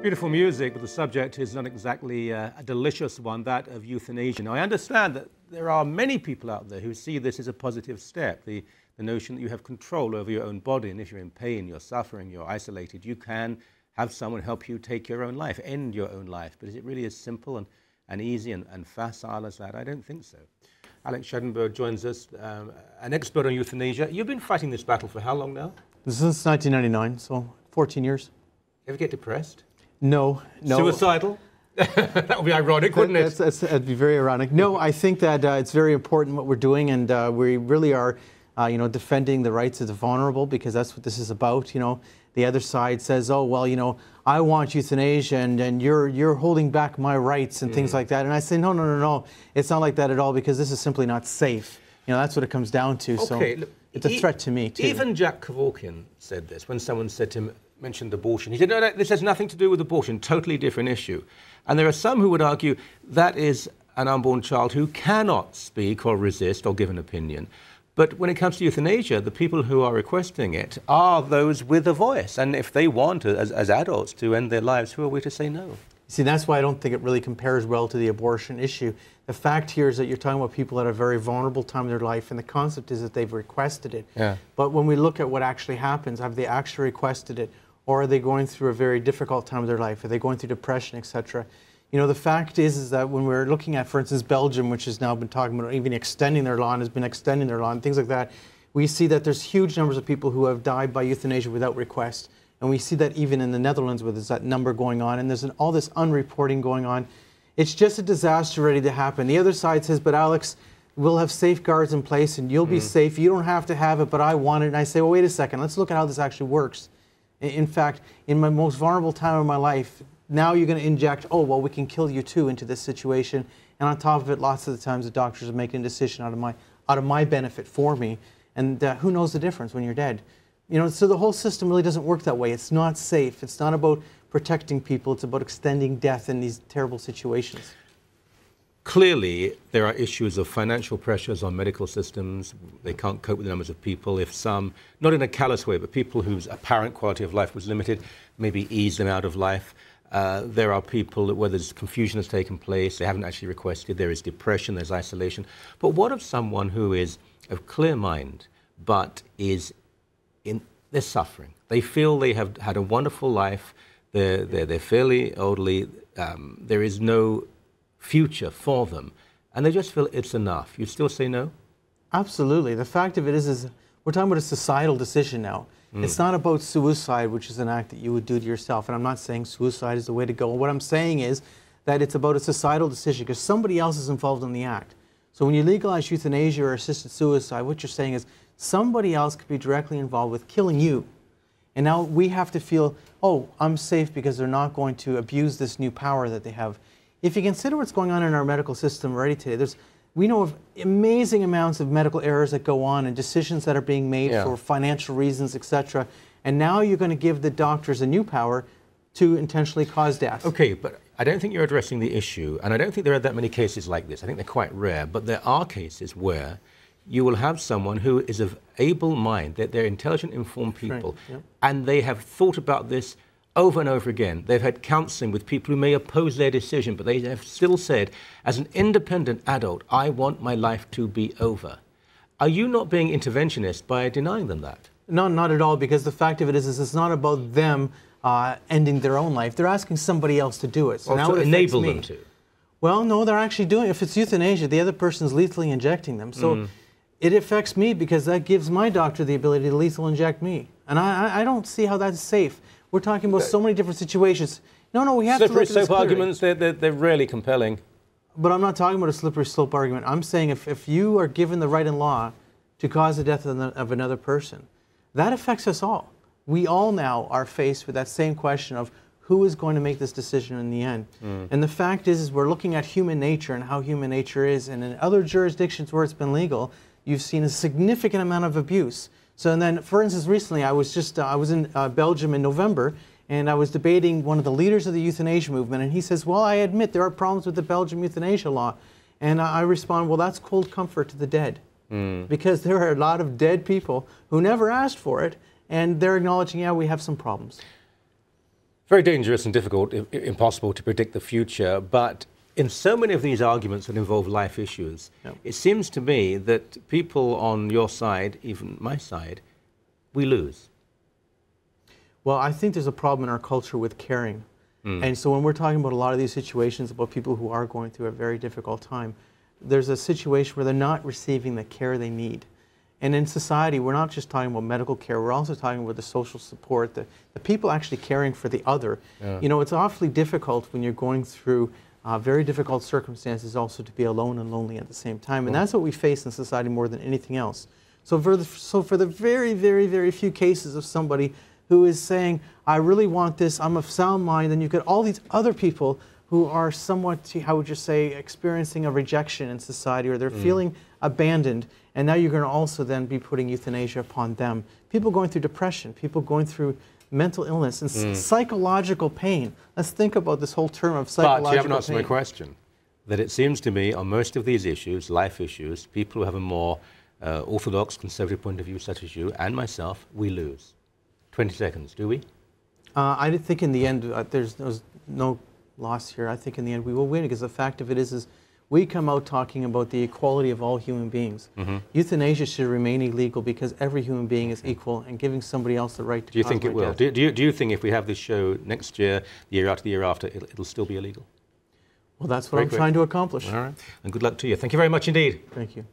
Beautiful music, but the subject is not exactly a delicious one, that of euthanasia. Now, I understand that there are many people out there who see this as a positive step, the notion that you have control over your own body, and if you're in pain, you're suffering, you're isolated, you can have someone help you take your own life, end your own life. But is it really as simple and easy and facile as that? I don't think so. Alex Schadenberg joins us, an expert on euthanasia. You've been fighting this battle for how long now? Since 1999, so 14 years. Ever get depressed? No. Suicidal? That would be ironic, wouldn't it? That'd be very ironic. No, I think that it's very important what we're doing, and we really are, defending the rights of the vulnerable, because that's what this is about. The other side says, oh, well, I want euthanasia, and you're holding back my rights and things like that. And I say, no. It's not like that at all, because this is simply not safe. That's what it comes down to. Okay, so look, it's a threat to me too. Even Jack Kevorkian said this when someone said to him, mentioned abortion. He said, no, this has nothing to do with abortion, totally different issue. And there are some who would argue that is an unborn child who cannot speak or resist or give an opinion. But when it comes to euthanasia, the people who are requesting it are those with a voice. And if they want, as adults, to end their lives, who are we to say no? See, that's why I don't think it really compares well to the abortion issue. The fact here is that you're talking about people at a very vulnerable time in their life, and the concept is that they've requested it. Yeah. But when we look at what actually happens, have they actually requested it? Or are they going through a very difficult time of their life? Are they going through depression, etc.? The fact is that when we're looking at, for instance, Belgium, which has now been talking about even extending their law and has been extending their law and things like that, we see that there's huge numbers of people who have died by euthanasia without request. And we see that even in the Netherlands where there's that number going on, and there's all this unreporting going on. It's just a disaster ready to happen. The other side says, but Alex, we'll have safeguards in place and you'll be safe. You don't have to have it, but I want it. And I say, well, wait a second, let's look at how this actually works. In fact, in my most vulnerable time of my life, now you're going to inject, oh, well, we can kill you too into this situation. And on top of it, lots of the times the doctors are making a decision out of my benefit for me. And who knows the difference when you're dead? So the whole system really doesn't work that way. It's not safe. It's not about protecting people. It's about extending death in these terrible situations. Clearly, there are issues of financial pressures on medical systems. They can't cope with the numbers of people. If some, not in a callous way, but people whose apparent quality of life was limited, maybe ease them out of life. There are people where there's confusion has taken place, they haven't actually requested, there is depression, there's isolation. But what of someone who is of clear mind, but they're suffering? They feel they have had a wonderful life, they're fairly elderly, there is no future for them, and they just feel it's enough. You'd still say no? Absolutely. The fact of it is we're talking about a societal decision now. It's not about suicide, which is an act that you would do to yourself, and I'm not saying suicide is the way to go. What I'm saying is that it's about a societal decision because somebody else is involved in the act. So when you legalize euthanasia or assisted suicide, what you're saying is somebody else could be directly involved with killing you. And now we have to feel, oh, I'm safe because they're not going to abuse this new power that they have. If you consider what's going on in our medical system already today, we know of amazing amounts of medical errors that go on and decisions that are being made for financial reasons, etc. And now you're going to give the doctors a new power to intentionally cause death. Okay, but I don't think you're addressing the issue, and I don't think there are that many cases like this. I think they're quite rare, but there are cases where you will have someone who is of able mind, that they're intelligent, informed people, and they have thought about this over and over again. They've had counseling with people who may oppose their decision, but they have still said, as an independent adult, I want my life to be over. Are you not being interventionist by denying them that? No, not at all, because the fact of it is it's not about them ending their own life. They're asking somebody else to do it. So now to enable them to. Well, no, they're actually doing it. If it's euthanasia, the other person's lethally injecting them. So it affects me because that gives my doctor the ability to lethal inject me. And I don't see how that's safe. We're talking about so many different situations. No, we have to look at this slippery slope arguments, they're really compelling. But I'm not talking about a slippery slope argument. I'm saying if you are given the right in law to cause the death of another person, that affects us all. We all now are faced with that same question of who is going to make this decision in the end. And the fact is we're looking at human nature and how human nature is. And in other jurisdictions where it's been legal, you've seen a significant amount of abuse. So and then, for instance, recently I was in Belgium in November, and I was debating one of the leaders of the euthanasia movement, and he says, well, I admit there are problems with the Belgian euthanasia law. And I respond, well, that's cold comfort to the dead. Because there are a lot of dead people who never asked for it, and they're acknowledging, yeah, we have some problems. Very dangerous and difficult, impossible to predict the future, but in so many of these arguments that involve life issues, it seems to me that people on your side, even my side, we lose. Well, I think there's a problem in our culture with caring. And so when we're talking about a lot of these situations about people who are going through a very difficult time, there's a situation where they're not receiving the care they need. And in society, we're not just talking about medical care, we're also talking about the social support, the people actually caring for the other. You know, it's awfully difficult when you're going through very difficult circumstances also to be alone and lonely at the same time. And that's what we face in society more than anything else. So for the very, very, very few cases of somebody who is saying, I really want this, I'm of sound mind, and you get all these other people who are somewhat, how would you say, experiencing a rejection in society, or they're feeling abandoned, and now you're going to also then be putting euthanasia upon them. People going through depression, people going through mental illness and psychological pain. Let's think about this whole term of psychological pain. But you haven't answered my question. That it seems to me on most of these issues, life issues, people who have a more orthodox, conservative point of view, such as you and myself, we lose. 20 seconds, do we? I think in the end, there's no loss here. I think in the end we will win, because the fact of it is we come out talking about the equality of all human beings. Euthanasia should remain illegal because every human being is equal, and giving somebody else the right to. Do you think it will? Do you think if we have this show next year, the year after, it'll still be illegal? Well, that's what I'm trying to accomplish. All right, and good luck to you. Thank you very much indeed. Thank you.